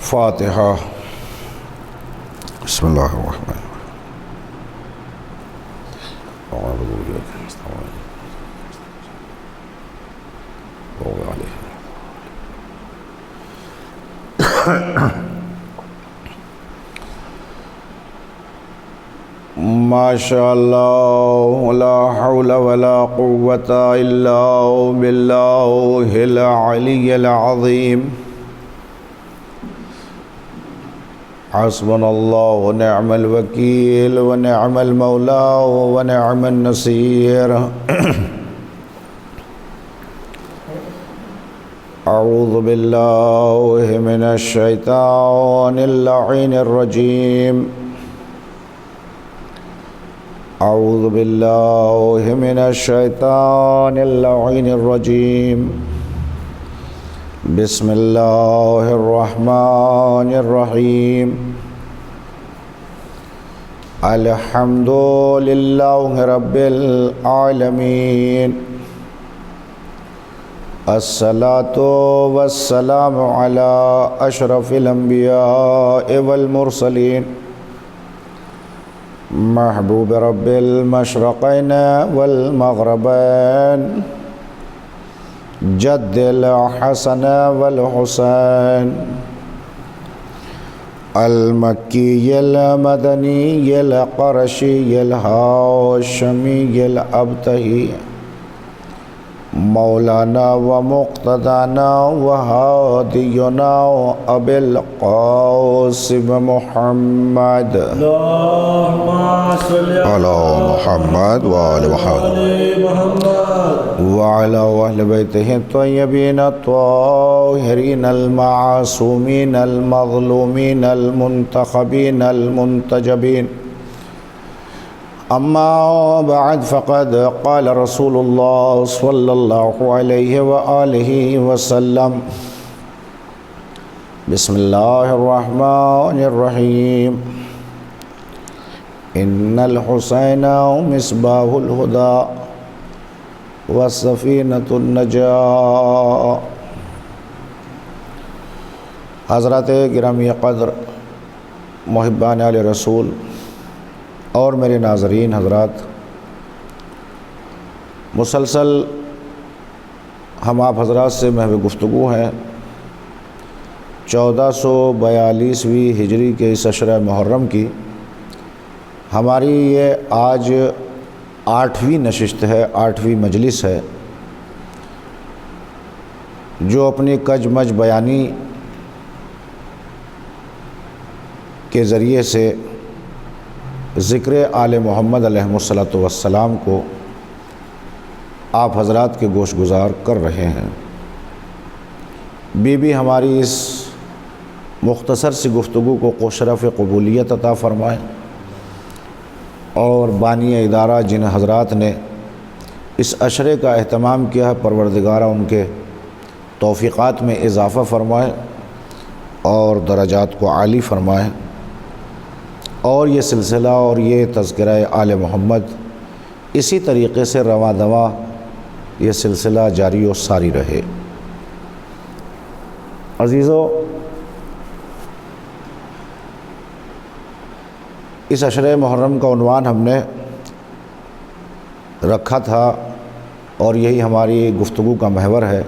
فاتحہ۔ بسم اللہ الرحمن ما شاء اللہ لا حول ولا قوة الا باللہ العلی العظیم۔ حسبنا اللہ ونعم الوکیل ونعم المولا ونعم النصیر۔ اعوذ باللہ من الشیطان اللعین الرجیم۔ اعوذ باللہ من الشیطان اللعین الرجیم۔ بسم اللہ الرحمن الرحیم۔ الحمد للہ رب العالمین۔ الصلاۃ والسلام علی اشرف الانبیاء والمرسلین۔ محبوب رب المشرقین والمغربین۔ جد الحسن والحسین۔ المکی المدنی القرشی الہاشمی الابتہی۔ مولانا و مقتدانا و ہادینا ابی القاسم محمد علی محمد وآل محمد وعلی اہل بیتہ الطیبین الطاہرین المعصومین المظلومین المنتخبین المنتجبین۔ اما بعد فقد قال رسول اللہ صلی اللہ علیہ وآلہ وسلم۔ بسم اللہ الرحمن الرحیم۔ ان الحسین مصباح الہدی وسفینۃ النجاة۔ حضرات گرامی قدر، محبان آل رسول اور میرے ناظرین حضرات، مسلسل ہم آپ حضرات سے محو گفتگو ہیں 1442ویں ہجری کے اس عشرہ محرم کی۔ ہماری یہ آج 8ویں نشست ہے، 8ویں مجلس ہے، جو اپنی کج مج بیانی کے ذریعے سے ذکر آل محمد علیہ الصلوۃ والسلام کو آپ حضرات کے گوش گزار کر رہے ہیں۔ بی ہماری اس مختصر سی گفتگو کو شرف قبولیت عطا فرمائے، اور بانی ادارہ جن حضرات نے اس عشرے کا اہتمام کیا ہے، پروردگارہ ان کے توفیقات میں اضافہ فرمائے اور درجات کو عالی فرمائے، اور یہ سلسلہ اور یہ تذکرہ آل محمد اسی طریقے سے رواں دواں یہ سلسلہ جاری و ساری رہے۔ عزیزو، اس عشرہ محرم کا عنوان ہم نے رکھا تھا، اور یہی ہماری گفتگو کا محور ہے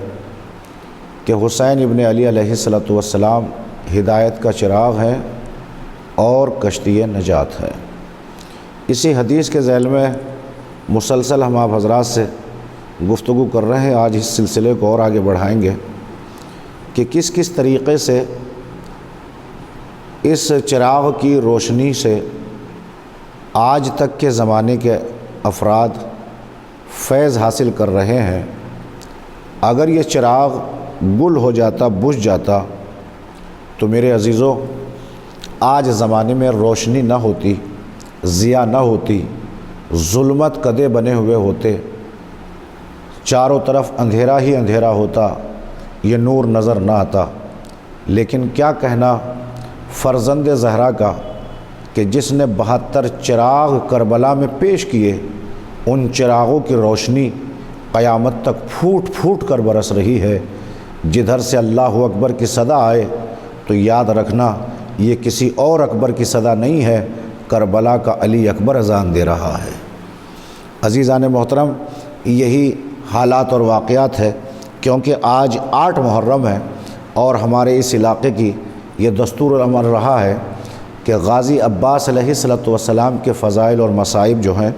کہ حسین ابن علی علیہ الصلوۃ والسلام ہدایت کا چراغ ہیں اور کشتی نجات ہے۔ اسی حدیث کے ذیل میں مسلسل ہم آپ حضرات سے گفتگو کر رہے ہیں۔ آج اس سلسلے کو اور آگے بڑھائیں گے کہ کس کس طریقے سے اس چراغ کی روشنی سے آج تک کے زمانے کے افراد فیض حاصل کر رہے ہیں۔ اگر یہ چراغ گل ہو جاتا، بجھ جاتا، تو میرے عزیزوں آج زمانے میں روشنی نہ ہوتی، ضیاء نہ ہوتی، ظلمت کدے بنے ہوئے ہوتے، چاروں طرف اندھیرا ہی اندھیرا ہوتا، یہ نور نظر نہ آتا۔ لیکن کیا کہنا فرزند زہرا کا کہ جس نے 72 چراغ کربلا میں پیش کیے، ان چراغوں کی روشنی قیامت تک پھوٹ پھوٹ کر برس رہی ہے۔ جدھر سے اللہ اکبر کی صدا آئے تو یاد رکھنا یہ کسی اور اکبر کی صدا نہیں ہے، کربلا کا علی اکبر اذان دے رہا ہے۔ عزیزان محترم، یہی حالات اور واقعات ہے، کیونکہ آج 8 محرم ہے اور ہمارے اس علاقے کی یہ دستور العمل رہا ہے کہ غازی عباس علیہ السلام کے فضائل اور مصائب جو ہیں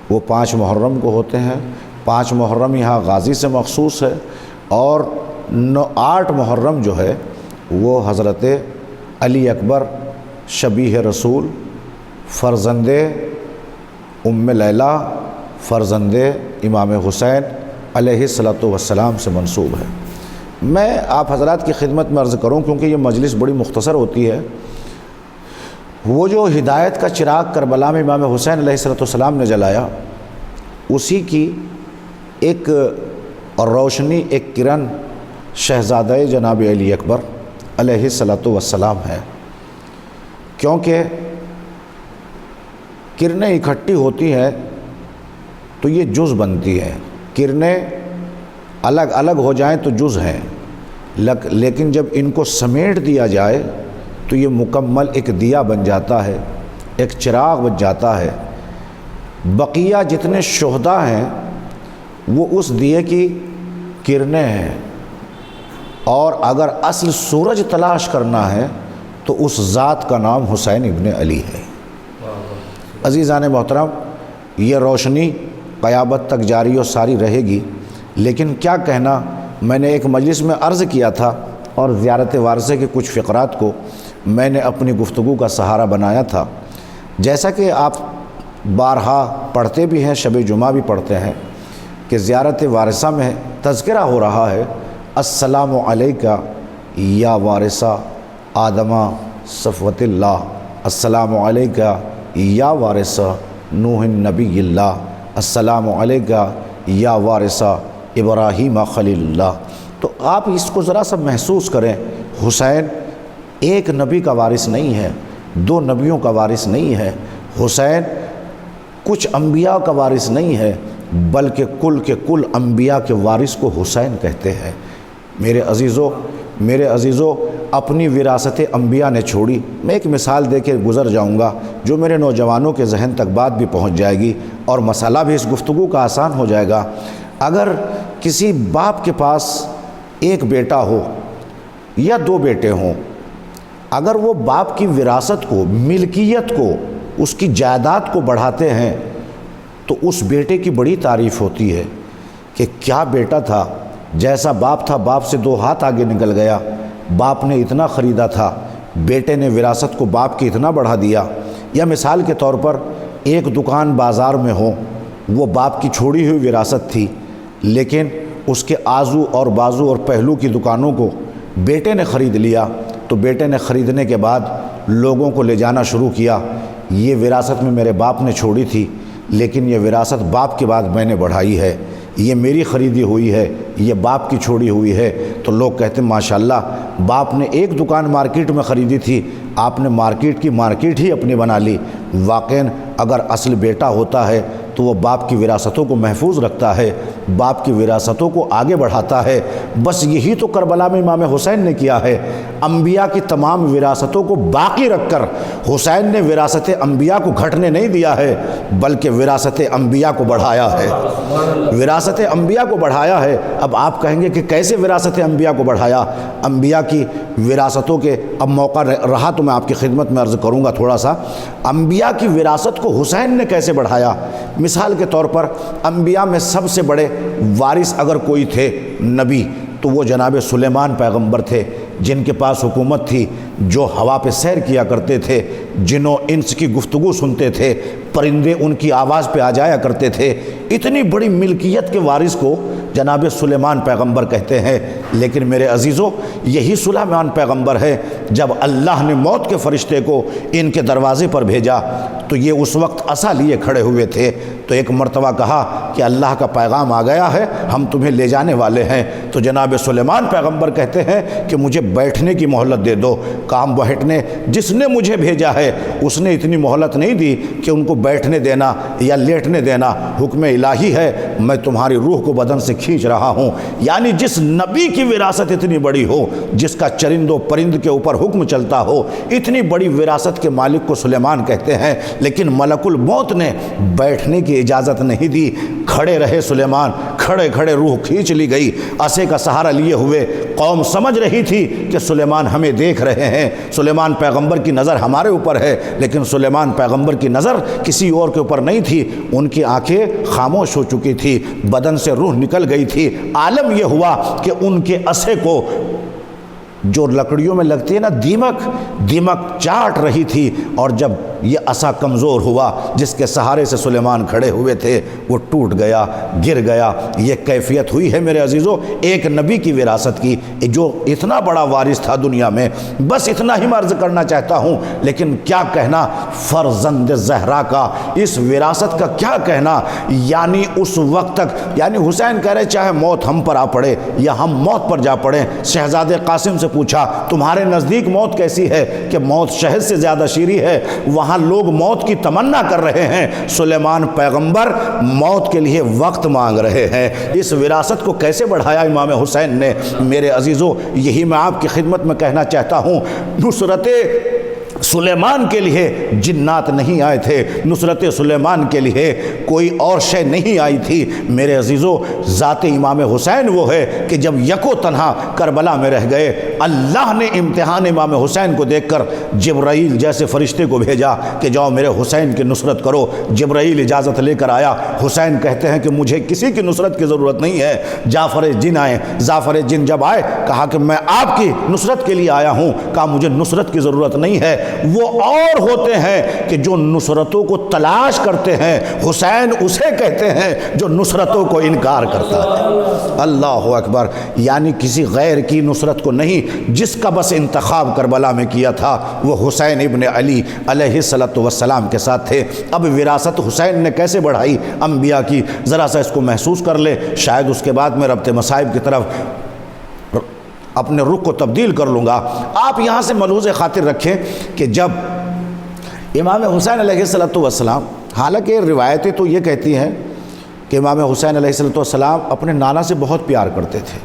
وہ 5 محرم کو ہوتے ہیں۔ 5 محرم یہاں غازی سے مخصوص ہے، اور 8 محرم جو ہے وہ حضرت علی اکبر شبیہ رسول، فرزند ام لیلہ، فرزند امام حسین علیہ السلام سے منسوب ہے۔ میں آپ حضرات کی خدمت میں عرض کروں، کیونکہ یہ مجلس بڑی مختصر ہوتی ہے، وہ جو ہدایت کا چراغ کربلا میں امام حسین علیہ السلام نے جلایا، اسی کی ایک روشنی، ایک کرن شہزادہ جناب علی اکبر علیہ السلام ہے۔ کیونکہ کرنیں اکٹھی ہوتی ہیں تو یہ جز بنتی ہے، کرنیں الگ الگ ہو جائیں تو جز ہیں، لیکن جب ان کو سمیٹ دیا جائے تو یہ مکمل ایک دیا بن جاتا ہے، ایک چراغ بن جاتا ہے۔ بقیہ جتنے شہداء ہیں وہ اس دیے کی کرنیں ہیں، اور اگر اصل سورج تلاش کرنا ہے تو اس ذات کا نام حسین ابن علی ہے۔ عزیزان محترم، یہ روشنی قیامت تک جاری و ساری رہے گی، لیکن کیا کہنا، میں نے ایک مجلس میں عرض کیا تھا اور زیارت وارثے کے کچھ فقرات کو میں نے اپنی گفتگو کا سہارا بنایا تھا۔ جیسا کہ آپ بارہا پڑھتے بھی ہیں، شب جمعہ بھی پڑھتے ہیں، کہ زیارت وارثہ میں تذکرہ ہو رہا ہے، السلام علیکہ یا وارثہ آدمہ صفوت اللہ، السلام علیکہ یا وارثہ نوح نبی اللہ، السلام علیکہ یا وارثہ ابراہیم خلیل اللہ۔ تو آپ اس کو ذرا سا محسوس کریں، حسین ایک نبی کا وارث نہیں ہے، 2 نبیوں کا وارث نہیں ہے، حسین کچھ انبیاء کا وارث نہیں ہے، بلکہ کل کے کل انبیاء کے وارث کو حسین کہتے ہیں۔ میرے عزیزو، اپنی وراثت انبیاء نے چھوڑی۔ میں ایک مثال دے کے گزر جاؤں گا جو میرے نوجوانوں کے ذہن تک بات بھی پہنچ جائے گی اور مسئلہ بھی اس گفتگو کا آسان ہو جائے گا۔ اگر کسی باپ کے پاس ایک بیٹا ہو یا 2 بیٹے ہوں، اگر وہ باپ کی وراثت کو، ملکیت کو، اس کی جائیداد کو بڑھاتے ہیں تو اس بیٹے کی بڑی تعریف ہوتی ہے کہ کیا بیٹا تھا، جیسا باپ تھا باپ سے 2 ہاتھ آگے نکل گیا، باپ نے اتنا خریدا تھا، بیٹے نے وراثت کو باپ کی اتنا بڑھا دیا۔ یا مثال کے طور پر ایک دکان بازار میں ہو، وہ باپ کی چھوڑی ہوئی وراثت تھی، لیکن اس کے آزو اور بازو اور پہلو کی دکانوں کو بیٹے نے خرید لیا، تو بیٹے نے خریدنے کے بعد لوگوں کو لے جانا شروع کیا، یہ وراثت میں میرے باپ نے چھوڑی تھی، لیکن یہ وراثت باپ کے بعد میں نے بڑھائی ہے، یہ میری خریدی ہوئی ہے، یہ باپ کی چھوڑی ہوئی ہے۔ تو لوگ کہتے ہیں ماشاءاللہ، باپ نے ایک دکان مارکیٹ میں خریدی تھی، آپ نے مارکیٹ کی مارکیٹ ہی اپنی بنا لی۔ واقعاً اگر اصل بیٹا ہوتا ہے تو وہ باپ کی وراثتوں کو محفوظ رکھتا ہے، باپ کی وراثتوں کو آگے بڑھاتا ہے۔ بس یہی تو کربلا میں امام حسین نے کیا ہے، انبیاء کی تمام وراثتوں کو باقی رکھ کر حسین نے وراثت انبیاء کو گھٹنے نہیں دیا ہے، بلکہ وراثت انبیاء کو بڑھایا ہے، وراثت انبیاء کو بڑھایا ہے۔ اب آپ کہیں گے کہ کیسے وراثت انبیاء کو بڑھایا؟ انبیاء کی وراثتوں کے اب موقع رہا تو میں آپ کی خدمت میں عرض کروں گا تھوڑا سا، انبیاء کی وراثت کو حسین نے کیسے بڑھایا۔ مثال کے طور پر انبیاء میں سب سے بڑے وارث اگر کوئی تھے نبی تو وہ جناب سلیمان پیغمبر تھے، جن کے پاس حکومت تھی، جو ہوا پہ سیر کیا کرتے تھے، جنوں انس کی گفتگو سنتے تھے، پرندے ان کی آواز پہ آ جایا کرتے تھے۔ اتنی بڑی ملکیت کے وارث کو جناب سلیمان پیغمبر کہتے ہیں۔ لیکن میرے عزیزو، یہی سلیمان پیغمبر ہے جب اللہ نے موت کے فرشتے کو ان کے دروازے پر بھیجا تو یہ اس وقت عصا لیے کھڑے ہوئے تھے۔ تو ایک مرتبہ کہا کہ اللہ کا پیغام آ گیا ہے، ہم تمہیں لے جانے والے ہیں۔ تو جناب سلیمان پیغمبر کہتے ہیں کہ مجھے بیٹھنے کی مہلت دے دو۔ کام بیٹھنے، جس نے مجھے بھیجا ہے اس نے اتنی مہلت نہیں دی کہ ان کو بیٹھنے دینا یا لیٹنے دینا، حکم الہی ہے، میں تمہاری روح کو بدن سے کھینچ رہا ہوں۔ یعنی جس نبی کی وراثت اتنی بڑی ہو، جس کا چرند و پرند کے اوپر حکم چلتا ہو، اتنی بڑی وراثت کے مالک کو سلیمان کہتے ہیں، لیکن ملک الموت نے بیٹھنے کی اجازت نہیں دی۔ کھڑے رہے سلیمان، کھڑے کھڑے روح کھینچ لی گئی۔ عصے کا سہارا لیے ہوئے قوم سمجھ رہی تھی کہ سلیمان ہمیں دیکھ رہے ہیں، سلیمان پیغمبر کی نظر ہمارے اوپر ہے، لیکن سلیمان پیغمبر کی نظر کسی اور کے اوپر نہیں تھی۔ ان کی آنکھیں خاموش ہو چکی تھی، بدن سے روح نکل گئی تھی۔ عالم یہ ہوا کہ ان کے عصے کو جو لکڑیوں میں لگتی ہے نا دیمک چاٹ رہی تھی، اور جب یہ عصا کمزور ہوا جس کے سہارے سے سلیمان کھڑے ہوئے تھے وہ ٹوٹ گیا، گر گیا۔ یہ کیفیت ہوئی ہے میرے عزیزو ایک نبی کی وراثت کی، جو اتنا بڑا وارث تھا دنیا میں۔ بس اتنا ہی میں عرض کرنا چاہتا ہوں، لیکن کیا کہنا فرزند زہرا کا، اس وراثت کا کیا کہنا۔ یعنی اس وقت تک، یعنی حسین کہہ رہے چاہے موت ہم پر آ پڑے یا ہم موت پر جا پڑیں۔ شہزادے قاسم سے پوچھا تمہارے نزدیک موت کیسی ہے؟ کہ موت شہد سے زیادہ شیریں ہے، وہاں لوگ موت کی تمنا کر رہے ہیں، سلیمان پیغمبر موت کے لیے وقت مانگ رہے ہیں۔ اس وراثت کو کیسے بڑھایا امام حسین نے؟ میرے عزیزو یہی میں آپ کی خدمت میں کہنا چاہتا ہوں، نصرت سلیمان کے لیے جنات نہیں آئے تھے، نصرت سلیمان کے لیے کوئی اور شے نہیں آئی تھی۔ میرے عزیزو ذات امام حسین وہ ہے کہ جب یکو تنہا کربلا میں رہ گئے، اللہ نے امتحان امام حسین کو دیکھ کر جبرائیل جیسے فرشتے کو بھیجا کہ جاؤ میرے حسین کی نصرت کرو۔ جبرائیل اجازت لے کر آیا۔ حسین کہتے ہیں کہ مجھے کسی کی نصرت کی ضرورت نہیں ہے، جعفر جن آئے۔ جعفر جن جب آئے کہا کہ میں آپ کی نصرت کے لیے آیا ہوں، کہا مجھے نصرت کی ضرورت نہیں ہے۔ وہ اور ہوتے ہیں کہ جو نصرتوں کو تلاش کرتے ہیں، حسین اسے کہتے ہیں جو نصرتوں کو انکار کرتا ہے۔ اللہ اکبر، یعنی کسی غیر کی نصرت کو نہیں، جس کا بس انتخاب کربلا میں کیا تھا وہ حسین ابن علی علیہ السلام کے ساتھ تھے۔ اب وراثت حسین نے کیسے بڑھائی انبیاء کی، ذرا سا اس کو محسوس کر لے، شاید اس کے بعد میں ربط مصائب کی طرف اپنے رخ کو تبدیل کر لوں گا۔ آپ یہاں سے ملحوظ خاطر رکھیں کہ جب امام حسین علیہ السلام، حالانکہ روایتیں تو یہ کہتی ہیں کہ امام حسین علیہ السلام اپنے نانا سے بہت پیار کرتے تھے،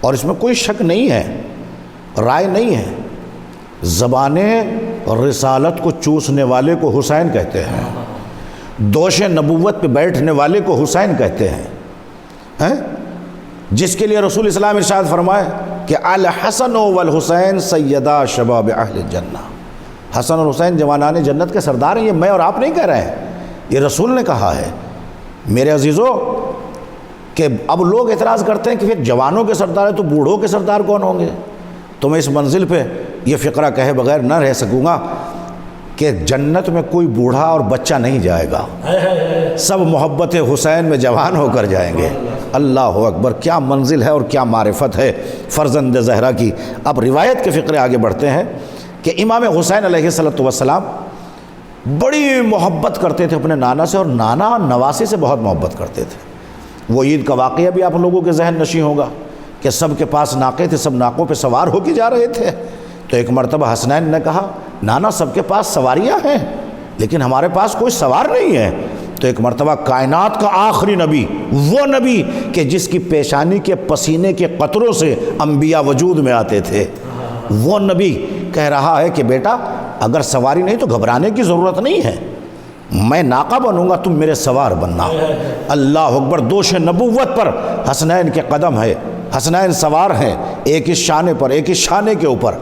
اور اس میں کوئی شک نہیں ہے، رائے نہیں ہے۔ زبان رسالت کو چوسنے والے کو حسین کہتے ہیں، دوش نبوت پہ بیٹھنے والے کو حسین کہتے ہیں، جس کے لیے رسول اسلام ارشاد فرمائے کہ الحسن والحسین سیدہ شباب اہل الجنہ، حسن اور حسین جوانان جنت کے سردار ہیں۔ یہ میں اور آپ نہیں کہہ رہے ہیں، یہ رسول نے کہا ہے۔ میرے عزیزو کہ اب لوگ اعتراض کرتے ہیں کہ پھر جوانوں کے سردار ہیں تو بوڑھوں کے سردار کون ہوں گے؟ تو میں اس منزل پہ یہ فقرہ کہے بغیر نہ رہ سکوں گا کہ جنت میں کوئی بوڑھا اور بچہ نہیں جائے گا، سب محبت حسین میں جوان ہو کر جائیں گے۔ اللہ اکبر، کیا منزل ہے اور کیا معرفت ہے فرزند زہرا کی۔ اب روایت کے فقرے آگے بڑھتے ہیں کہ امام حسین علیہ السلام بڑی محبت کرتے تھے اپنے نانا سے، اور نانا نواسی سے بہت محبت کرتے تھے۔ وہ عید کا واقعہ بھی آپ لوگوں کے ذہن نشیں ہوگا کہ سب کے پاس ناقے تھے، سب ناقوں پہ سوار ہو کے جا رہے تھے۔ تو ایک مرتبہ حسنین نے کہا نانا سب کے پاس سواریاں ہیں لیکن ہمارے پاس کوئی سوار نہیں ہے۔ تو ایک مرتبہ کائنات کا آخری نبی، وہ نبی کہ جس کی پیشانی کے پسینے کے قطروں سے انبیاء وجود میں آتے تھے، وہ نبی کہہ رہا ہے کہ بیٹا اگر سواری نہیں تو گھبرانے کی ضرورت نہیں ہے، میں ناقہ بنوں گا، تم میرے سوار بننا۔ اللہ اکبر، دوش نبوت پر حسنین کے قدم ہے، حسنین سوار ہیں، ایک اس شانے پر ایک اس شانے کے اوپر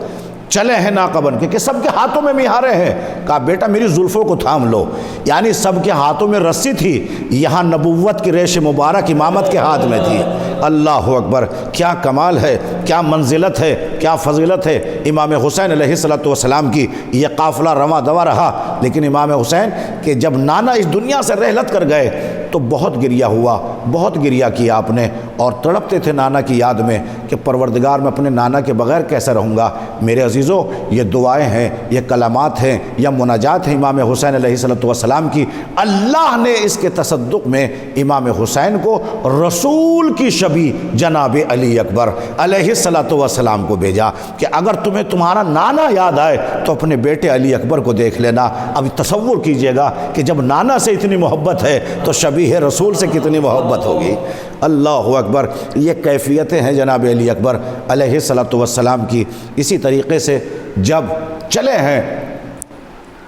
چلے ہیں ناقہ بن کے، کہ سب کے ہاتھوں میں مہارے ہیں۔ کہا بیٹا میری زلفوں کو تھام لو، یعنی سب کے ہاتھوں میں رسی تھی، یہاں نبوت کی ریش مبارک امامت کے ہاتھ میں تھی۔ اللہ اکبر، کیا کمال ہے، کیا منزلت ہے، کیا فضیلت ہے امام حسین علیہ السلام کی۔ یہ قافلہ رواں دوا رہا، لیکن امام حسین کہ جب نانا اس دنیا سے رحلت کر گئے تو بہت گریہ ہوا، بہت گریہ کیا آپ نے اور تڑپتے تھے نانا کی یاد میں کہ پروردگار میں اپنے نانا کے بغیر کیسے رہوں گا۔ میرے عزیزوں، یہ دعائیں ہیں، یہ کلمات ہیں یا مناجات ہیں امام حسین علیہ السلام کی۔ اللہ نے اس کے تصدق میں امام حسین کو رسول کی شبیہ جناب علی اکبر علیہ السلام کو بھیجا کہ اگر تمہیں تمہارا نانا یاد آئے تو اپنے بیٹے علی اکبر کو دیکھ لینا۔ اب تصور کیجئے گا کہ جب نانا سے اتنی محبت ہے تو شبیہ رسول سے کتنی محبت ہوگی۔ اللہ اکبر، یہ کیفیتیں ہیں جناب علی اکبر علیہ السلام کی۔ اسی طریقے سے جب چلے ہیں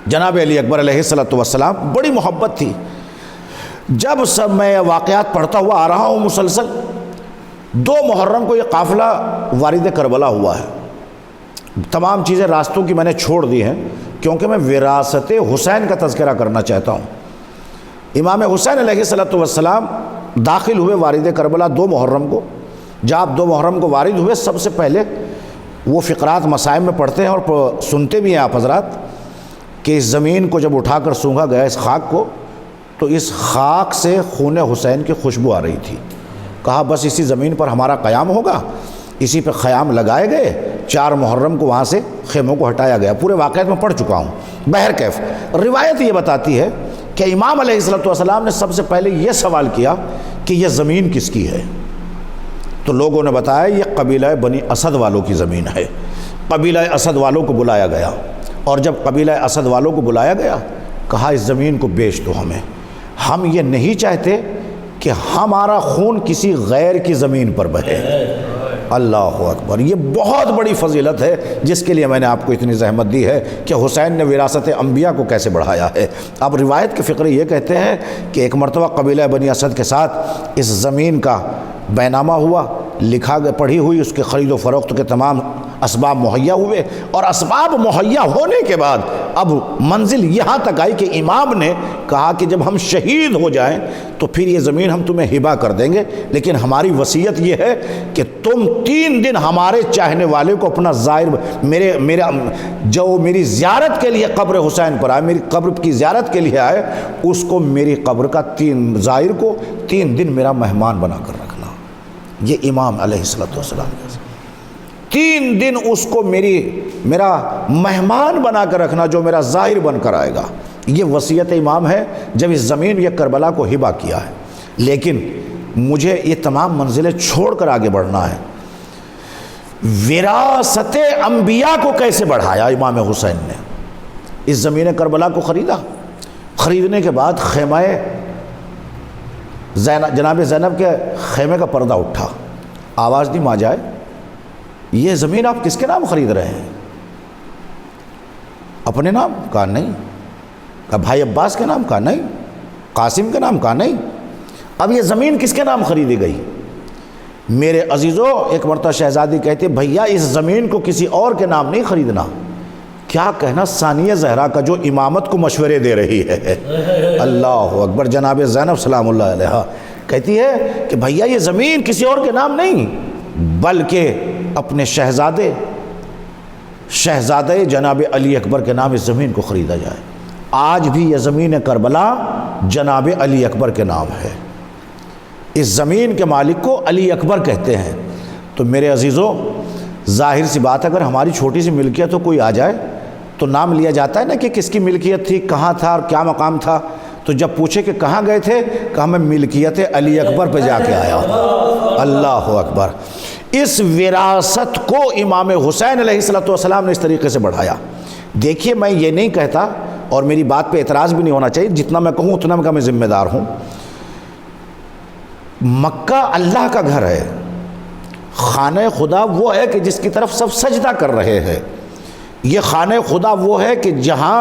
جناب علی اکبر علیہ السلام، بڑی محبت تھی۔ جب سب میں واقعات پڑھتا ہوا آ رہا ہوں مسلسل، 2 محرم کو یہ قافلہ وارد کربلا ہوا ہے۔ تمام چیزیں راستوں کی میں نے چھوڑ دی ہیں کیونکہ میں وراثت حسین کا تذکرہ کرنا چاہتا ہوں۔ امام حسین علیہ السلام داخل ہوئے وارد کربلا 2 محرم کو۔ جب آپ 2 محرم کو وارد ہوئے، سب سے پہلے وہ فقرات مسائب میں پڑھتے ہیں اور سنتے بھی ہیں آپ حضرات کہ اس زمین کو جب اٹھا کر سونگھا گیا، اس خاک کو، تو اس خاک سے خون حسین کی خوشبو آ رہی تھی۔ کہا بس اسی زمین پر ہمارا قیام ہوگا۔ اسی پہ خیام لگائے گئے۔ 4 محرم کو وہاں سے خیموں کو ہٹایا گیا۔ پورے واقعات میں پڑھ چکا ہوں۔ بہرکیف روایت یہ بتاتی ہے کہ امام علیہ السلام نے سب سے پہلے یہ سوال کیا کہ یہ زمین کس کی ہے؟ تو لوگوں نے بتایا یہ قبیلہ بنی اسد والوں کی زمین ہے۔ قبیلہ اسد والوں کو بلایا گیا، اور جب قبیلہ اسد والوں کو بلایا گیا، کہا اس زمین کو بیچ دو ہمیں، ہم یہ نہیں چاہتے کہ ہمارا خون کسی غیر کی زمین پر بہے۔ اللہ اکبر، یہ بہت بڑی فضیلت ہے جس کے لیے میں نے آپ کو اتنی زحمت دی ہے کہ حسین نے وراثت انبیاء کو کیسے بڑھایا ہے۔ اب روایت کے فقرے یہ کہتے ہیں کہ ایک مرتبہ قبیلہ بنی اسد کے ساتھ اس زمین کا بینامہ ہوا، لکھا گیا، پڑھی ہوئی، اس کے خرید و فروخت کے تمام اسباب مہیا ہوئے، اور اسباب مہیا ہونے کے بعد اب منزل یہاں تک آئی کہ امام نے کہا کہ جب ہم شہید ہو جائیں تو پھر یہ زمین ہم تمہیں ہبہ کر دیں گے، لیکن ہماری وصیت یہ ہے کہ تم 3 دن ہمارے چاہنے والے کو اپنا زائر، میرا جو میری زیارت کے لیے قبر حسین پر آئے، میری قبر کی زیارت کے لیے آئے، اس کو میری قبر کا زائر کو 3 دن میرا مہمان بنا کر رکھنا۔ یہ امام علیہ السلام 3 دن اس کو میرا مہمان بنا کر رکھنا، جو میرا ظاہر بن کر آئے گا۔ یہ وصیت امام ہے جب اس زمین یہ کربلا کو ہبہ کیا ہے۔ لیکن مجھے یہ تمام منزلیں چھوڑ کر آگے بڑھنا ہے۔ وراثت انبیاء کو کیسے بڑھایا امام حسین نے؟ اس زمین کربلا کو خریدا، خریدنے کے بعد خیمہ جناب زینب کے خیمے کا پردہ اٹھا، آواز دی ماں جائے یہ زمین آپ کس کے نام خرید رہے ہیں؟ اپنے نام؟ کہا نہیں۔ کہا بھائی عباس کے نام؟ کہا نہیں۔ قاسم کے نام؟ کہا نہیں۔ اب یہ زمین کس کے نام خریدی گئی؟ میرے عزیزوں، ایک مرتبہ شہزادی کہتے بھیا اس زمین کو کسی اور کے نام نہیں خریدنا۔ کیا کہنا ثانیہ زہرا کا جو امامت کو مشورے دے رہی ہے، اللہ اکبر، جناب زینب سلام اللہ علیہا کہتی ہے کہ بھیا یہ زمین کسی اور کے نام نہیں بلکہ اپنے شہزادے جناب علی اکبر کے نام اس زمین کو خریدا جائے۔ آج بھی یہ زمین کربلا جناب علی اکبر کے نام ہے۔ اس زمین کے مالک کو علی اکبر کہتے ہیں۔ تو میرے عزیزوں، ظاہر سی بات ہے اگر ہماری چھوٹی سی ملکیت ہو، کوئی آ جائے تو نام لیا جاتا ہے نا کہ کس کی ملکیت تھی، کہاں تھا اور کیا مقام تھا۔ تو جب پوچھے کہ کہاں گئے تھے، کہا میں ملکیت علی اکبر پہ جا کے آیا ہوں۔ اللہ اکبر، اس وراثت کو امام حسین علیہ السلام نے اس طریقے سے بڑھایا۔ دیکھیے، میں یہ نہیں کہتا اور میری بات پہ اعتراض بھی نہیں ہونا چاہیے، جتنا میں کہوں اتنا میں ذمہ دار ہوں۔ مکہ اللہ کا گھر ہے، خانہ خدا وہ ہے کہ جس کی طرف سب سجدہ کر رہے ہیں۔ یہ خانہ خدا وہ ہے کہ جہاں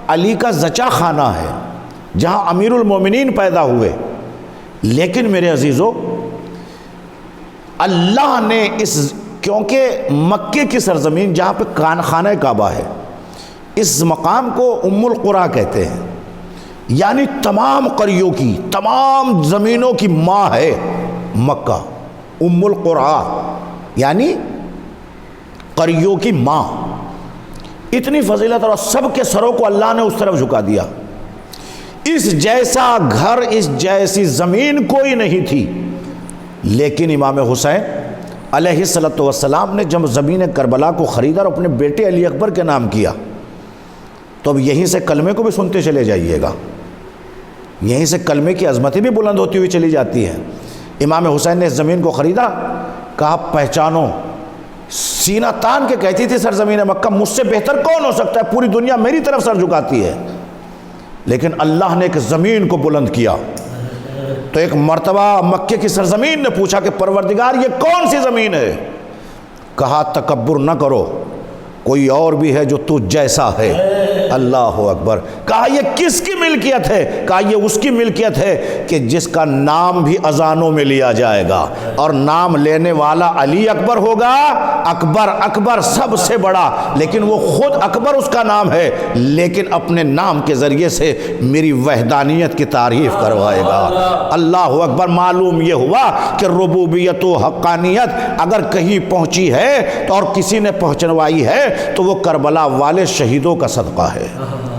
علی کا زچا خانہ ہے، جہاں امیر المومنین پیدا ہوئے۔ لیکن میرے عزیزوں، اللہ نے کیونکہ مکے کی سرزمین جہاں پہ خانہ کعبہ ہے، اس مقام کو ام القریٰ کہتے ہیں، یعنی تمام قریوں کی، تمام زمینوں کی ماں ہے مکہ، ام القریٰ یعنی قریوں کی ماں۔ اتنی فضیلت اور سب کے سروں کو اللہ نے اس طرف جھکا دیا۔ اس جیسا گھر، اس جیسی زمین کوئی نہیں تھی، لیکن امام حسین علیہ الصلوۃ والسلام نے جب زمین کربلا کو خریدا اور اپنے بیٹے علی اکبر کے نام کیا، تو اب یہیں سے کلمے کو بھی سنتے چلے جائیے گا، یہیں سے کلمے کی عظمتیں بھی بلند ہوتی ہوئی چلی جاتی ہیں۔ امام حسین نے اس زمین کو خریدا، کہا پہچانو، سینہ تان کے کہتی تھی سرزمین مکہ مجھ سے بہتر کون ہو سکتا ہے، پوری دنیا میری طرف سر جھکاتی ہے، لیکن اللہ نے ایک زمین کو بلند کیا۔ تو ایک مرتبہ مکے کی سرزمین نے پوچھا کہ پروردگار یہ کون سی زمین ہے؟ کہا تکبر نہ کرو، کوئی اور بھی ہے جو تو جیسا ہے۔ اللہ اکبر۔ کہا یہ کس کی ملکیت ہے؟ کہا یہ اس کی ملکیت ہے کہ جس کا نام بھی اذانوں میں لیا جائے گا، اور نام لینے والا علی اکبر ہوگا، اکبر اکبر سب سے بڑا، لیکن وہ خود اکبر اس کا نام ہے، لیکن اپنے نام کے ذریعے سے میری وحدانیت کی تعریف کروائے گا۔ اللہ اکبر۔ معلوم یہ ہوا کہ ربوبیت و حقانیت اگر کہیں پہنچی ہے تو اور کسی نے پہنچوائی ہے تو وہ کربلا والے شہیدوں کا صدقہ ہے۔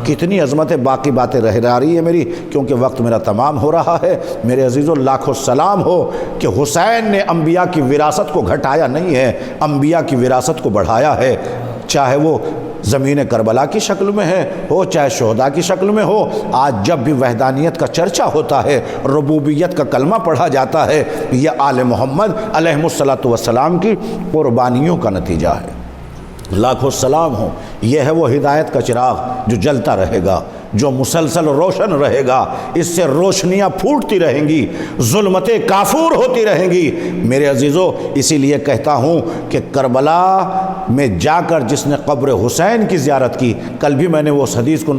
کتنی عظمت ہے، باقی باتیں رہ رہی ہے میری، کیونکہ وقت میرا تمام ہو رہا ہے۔ میرے عزیزوں لاکھوں سلام ہو کہ حسین نے انبیاء کی وراثت کو گھٹایا نہیں ہے، انبیاء کی وراثت کو بڑھایا ہے، چاہے وہ زمین کربلا کی شکل میں ہے ہو، چاہے شہداء کی شکل میں ہو۔ آج جب بھی وحدانیت کا چرچا ہوتا ہے، ربوبیت کا کلمہ پڑھا جاتا ہے، یہ آل محمد علیہ الصلوۃ والسلام کی قربانیوں کا نتیجہ ہے۔ لاکھوں سلام ہوں۔ یہ ہے وہ ہدایت کا چراغ جو جلتا رہے گا، جو مسلسل روشن رہے گا، اس سے روشنیاں پھوٹتی رہیں گی، ظلمتیں کافور ہوتی رہیں گی۔ میرے عزیزو، اسی لیے کہتا ہوں کہ کربلا میں جا کر جس نے قبر حسین کی زیارت کی، کل بھی میں نے وہ حدیث کو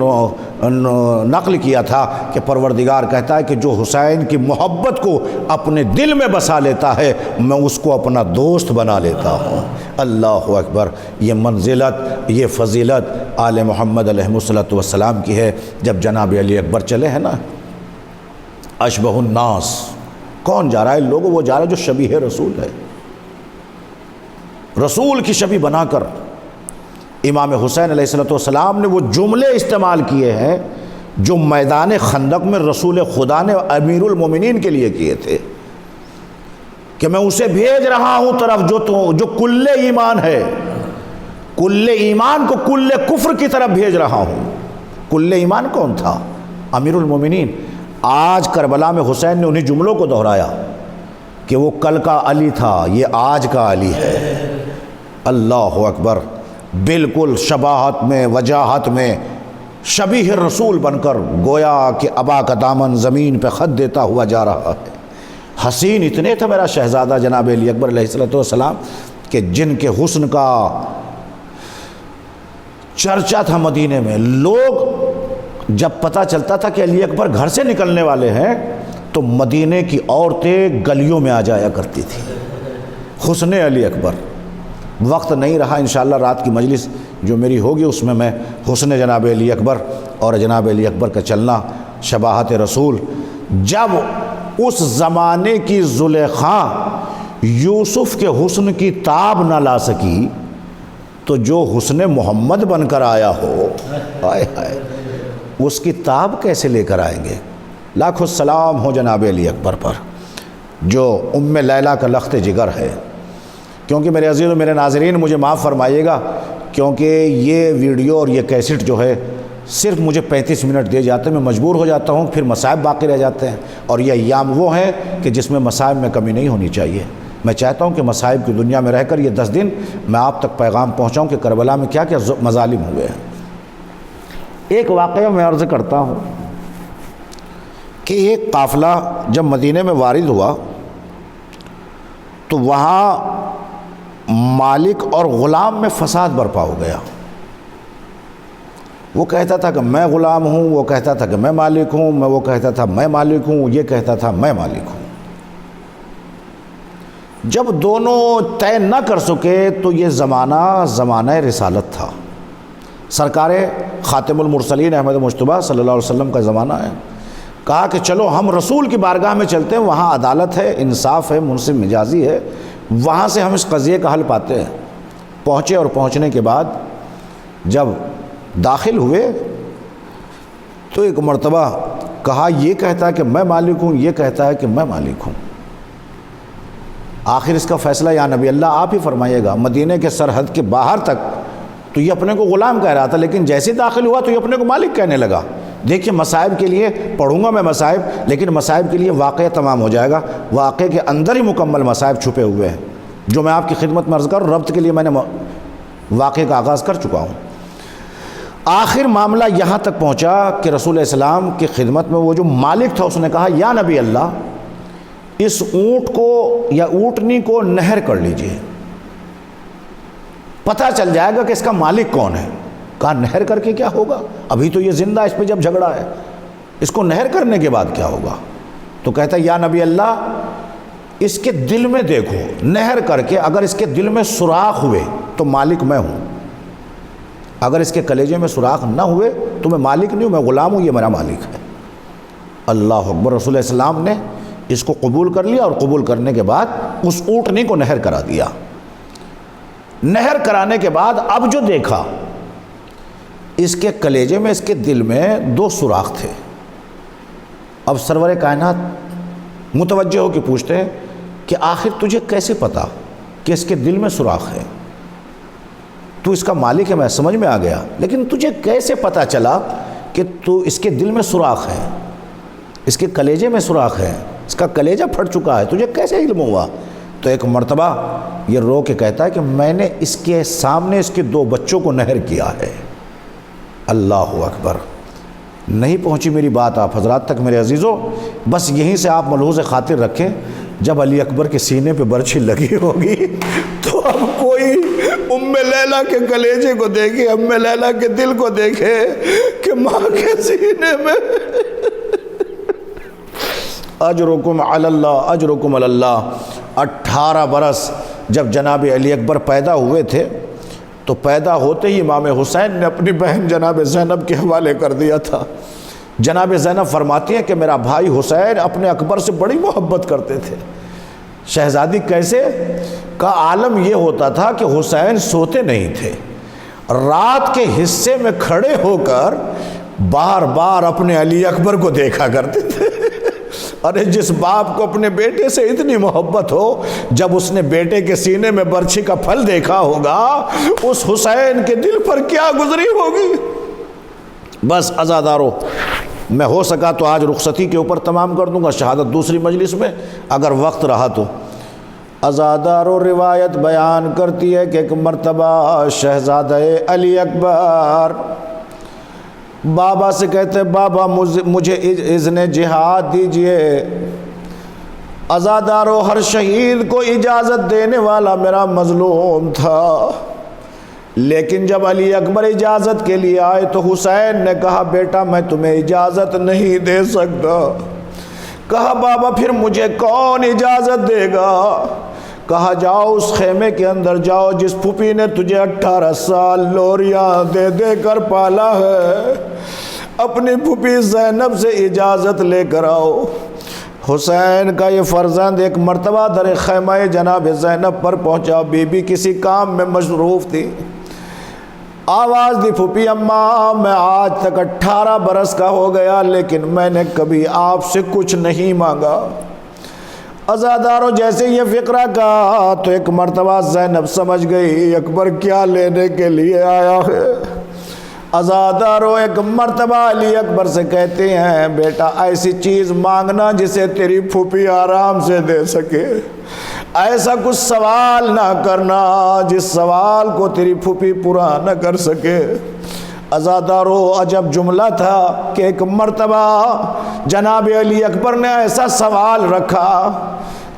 نقل کیا تھا کہ پروردگار کہتا ہے کہ جو حسین کی محبت کو اپنے دل میں بسا لیتا ہے، میں اس کو اپنا دوست بنا لیتا ہوں۔ اللہ اکبر۔ یہ منزلت، یہ فضیلت آل محمد علیہ الصلوۃ والسلام کی ہے۔ جب جناب علی اکبر چلے ہیں نا، اشبہ الناس، کون جا رہا ہے لوگوں؟ وہ جا رہا ہے جو شبیہ رسول ہے، رسول کی شبیہ بنا کر۔ امام حسین علیہ الصلوۃ والسلام نے وہ جملے استعمال کیے ہیں جو میدان خندق میں رسول خدا نے امیر المومنین کے لیے کیے تھے کہ میں اسے بھیج رہا ہوں طرف جو کل ایمان ہے، کل ایمان کو کل کفر کی طرف بھیج رہا ہوں۔ کل ایمان کون تھا؟ امیر المومنین۔ آج کربلا میں حسین نے انہی جملوں کو دہرایا کہ وہ کل کا علی تھا، یہ آج کا علی ہے۔ اللہ اکبر۔ بالکل شباہت میں، وجاہت میں شبیہ رسول بن کر گویا کہ ابا کا دامن زمین پہ خط دیتا ہوا جا رہا ہے۔ حسین اتنے تھا میرا شہزادہ جناب علی اکبر علیہ الصلوۃ والسلام کہ جن کے حسن کا چرچا تھا مدینے میں۔ لوگ جب پتہ چلتا تھا کہ علی اکبر گھر سے نکلنے والے ہیں تو مدینے کی عورتیں گلیوں میں آ جایا کرتی تھی۔ حسن علی اکبر۔ وقت نہیں رہا، انشاءاللہ رات کی مجلس جو میری ہوگی اس میں میں حسن جناب علی اکبر اور جناب علی اکبر کا چلنا، شباہت رسول۔ جب اس زمانے کی زلیخا یوسف کے حسن کی تاب نہ لا سکی تو جو حسن محمد بن کر آیا ہو، ہائے ہائے، اس کی تاب کیسے لے کر آئیں گے؟ لاکھوں سلام ہو جناب علی اکبر پر جو ام لیلہ کا لخت جگر ہے۔ کیونکہ میرے عزیز و میرے ناظرین مجھے معاف فرمائیے گا، کیونکہ یہ ویڈیو اور یہ کیسٹ جو ہے صرف مجھے 35 منٹ دے جاتے ہیں، میں مجبور ہو جاتا ہوں، پھر مصائب باقی رہ جاتے ہیں، اور یہ ایام وہ ہیں کہ جس میں مصائب میں کمی نہیں ہونی چاہیے۔ میں چاہتا ہوں کہ مصائب کی دنیا میں رہ کر یہ 10 دن میں آپ تک پیغام پہنچاؤں کہ کربلا میں کیا کیا مظالم ہوئے ہیں۔ ایک واقعہ میں عرض کرتا ہوں کہ ایک قافلہ جب مدینے میں وارد ہوا تو وہاں مالک اور غلام میں فساد برپا ہو گیا۔ وہ کہتا تھا کہ میں غلام ہوں، وہ کہتا تھا کہ میں مالک ہوں، وہ کہتا تھا میں مالک ہوں، یہ کہتا تھا میں مالک ہوں۔ جب دونوں طے نہ کر سکے تو یہ زمانہ رسالت تھا، سرکار خاتم المرسلین احمد مجتبیٰ صلی اللہ علیہ وسلم کا زمانہ ہے۔ کہا کہ چلو ہم رسول کی بارگاہ میں چلتے ہیں، وہاں عدالت ہے، انصاف ہے، منصف مزاجی ہے، وہاں سے ہم اس قضیے کا حل پاتے ہیں۔ پہنچے اور پہنچنے کے بعد جب داخل ہوئے تو ایک مرتبہ کہا یہ کہتا ہے کہ میں مالک ہوں، یہ کہتا ہے کہ میں مالک ہوں۔ آخر اس کا فیصلہ یا نبی اللہ آپ ہی فرمائیے گا۔ مدینہ کے سرحد کے باہر تک تو یہ اپنے کو غلام کہہ رہا تھا، لیکن جیسے داخل ہوا تو یہ اپنے کو مالک کہنے لگا۔ دیکھیے مصائب کے لیے پڑھوں گا میں مصائب، لیکن مصائب کے لیے واقعہ تمام ہو جائے گا، واقعے کے اندر ہی مکمل مصائب چھپے ہوئے ہیں جو میں آپ کی خدمت میں عرض کر ربط کے لیے میں نے واقعے کا آغاز کر چکا ہوں۔ آخر معاملہ یہاں تک پہنچا کہ رسول اللہ علیہ السلام کی خدمت میں وہ جو مالک تھا اس نے کہا یا نبی اللہ اس اونٹ کو یا اونٹنی کو نہر کر لیجئے، پتہ چل جائے گا کہ اس کا مالک کون ہے۔ کہا نہر کر کے کیا ہوگا، ابھی تو یہ زندہ، اس پہ جب جھگڑا ہے، اس کو نہر کرنے کے بعد کیا ہوگا؟ تو کہتا ہے یا نبی اللہ اس کے دل میں دیکھو، نہر کر کے اگر اس کے دل میں سوراخ ہوئے تو مالک میں ہوں، اگر اس کے کلیجے میں سوراخ نہ ہوئے تو میں مالک نہیں ہوں، میں غلام ہوں، یہ میرا مالک ہے۔ اللہ اکبر۔ رسول اللہ علیہ السلام نے اس کو قبول کر لیا، اور قبول کرنے کے بعد اس اونٹنی کو نہر کرا دیا۔ نہر کرانے کے بعد اب جو دیکھا اس کے کلیجے میں، اس کے دل میں 2 سوراخ تھے۔ اب سرور کائنات متوجہ ہو کے پوچھتے ہیں کہ آخر تجھے کیسے پتا کہ اس کے دل میں سوراخ ہے؟ تو اس کا مالک ہے، میں سمجھ میں آ گیا، لیکن تجھے کیسے پتا چلا کہ تو اس کے دل میں سوراخ ہے، اس کے کلیجے میں سوراخ ہے، اس کا کلیجہ پھٹ چکا ہے، تجھے کیسے علم ہوا؟ تو ایک مرتبہ یہ رو کے کہتا ہے کہ میں نے اس کے سامنے اس کے 2 بچوں کو نہر کیا ہے۔ اللہ اکبر۔ نہیں پہنچی میری بات آپ حضرات تک میرے عزیزوں، بس یہیں سے آپ ملحوظ خاطر رکھیں، جب علی اکبر کے سینے پہ برچھی لگی ہوگی تو اب کوئی ام لیلا کے کلیجے کو دیکھے، ام لیلا کے دل کو دیکھے کہ ماں کے سینے میں اجرکم علی اللہ، اجرکم علی اللہ۔ 18 برس جب جناب علی اکبر پیدا ہوئے تھے تو پیدا ہوتے ہی امام حسین نے اپنی بہن جناب زینب کے حوالے کر دیا تھا۔ جناب زینب فرماتی ہیں کہ میرا بھائی حسین اپنے اکبر سے بڑی محبت کرتے تھے۔ شہزادی کیسے؟ کا عالم یہ ہوتا تھا کہ حسین سوتے نہیں تھے، رات کے حصے میں کھڑے ہو کر بار بار اپنے علی اکبر کو دیکھا کرتے تھے۔ ارے جس باپ کو اپنے بیٹے سے اتنی محبت ہو، جب اس نے بیٹے کے سینے میں برچھی کا پھل دیکھا ہوگا اس حسین کے دل پر کیا گزری ہوگی۔ بس عزادارو، میں ہو سکا تو آج رخصتی کے اوپر تمام کر دوں گا، شہادت دوسری مجلس میں اگر وقت رہا تو۔ عزادارو روایت بیان کرتی ہے کہ ایک مرتبہ شہزادہ علی اکبر بابا سے کہتے بابا مجھے اذن جہاد دیجئے۔ عزادارو ہر شہید کو اجازت دینے والا میرا مظلوم تھا، لیکن جب علی اکبر اجازت کے لیے آئے تو حسین نے کہا بیٹا میں تمہیں اجازت نہیں دے سکتا۔ کہا بابا پھر مجھے کون اجازت دے گا؟ کہا جاؤ اس خیمے کے اندر جاؤ جس پھوپھی نے تجھے 18 سال لوریاں دے دے کر پالا ہے، اپنی پھوپھی زینب سے اجازت لے کر آؤ۔ حسین کا یہ فرزند ایک مرتبہ در خیمہ جناب زینب پر پہنچا، بی بی کسی کام میں مصروف تھی، آواز دی پھوپھی اماں میں آج تک 18 برس کا ہو گیا لیکن میں نے کبھی آپ سے کچھ نہیں مانگا۔ عزادارو جیسے یہ فقرہ کہا تو ایک مرتبہ زینب سمجھ گئی اکبر کیا لینے کے لیے آیا ہے۔ عزادارو ایک مرتبہ علی اکبر سے کہتے ہیں بیٹا ایسی چیز مانگنا جسے تیری پھوپھی آرام سے دے سکے، ایسا کچھ سوال نہ کرنا جس سوال کو تیری پھوپھی پورا نہ کر سکے۔ عزادارو عجب جملہ تھا کہ ایک مرتبہ جناب علی اکبر نے ایسا سوال رکھا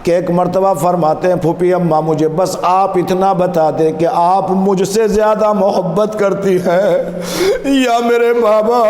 کہ ایک مرتبہ فرماتے ہیں پھوپھی اماں مجھے بس آپ اتنا بتا دیں کہ آپ مجھ سے زیادہ محبت کرتی ہیں یا میرے بابا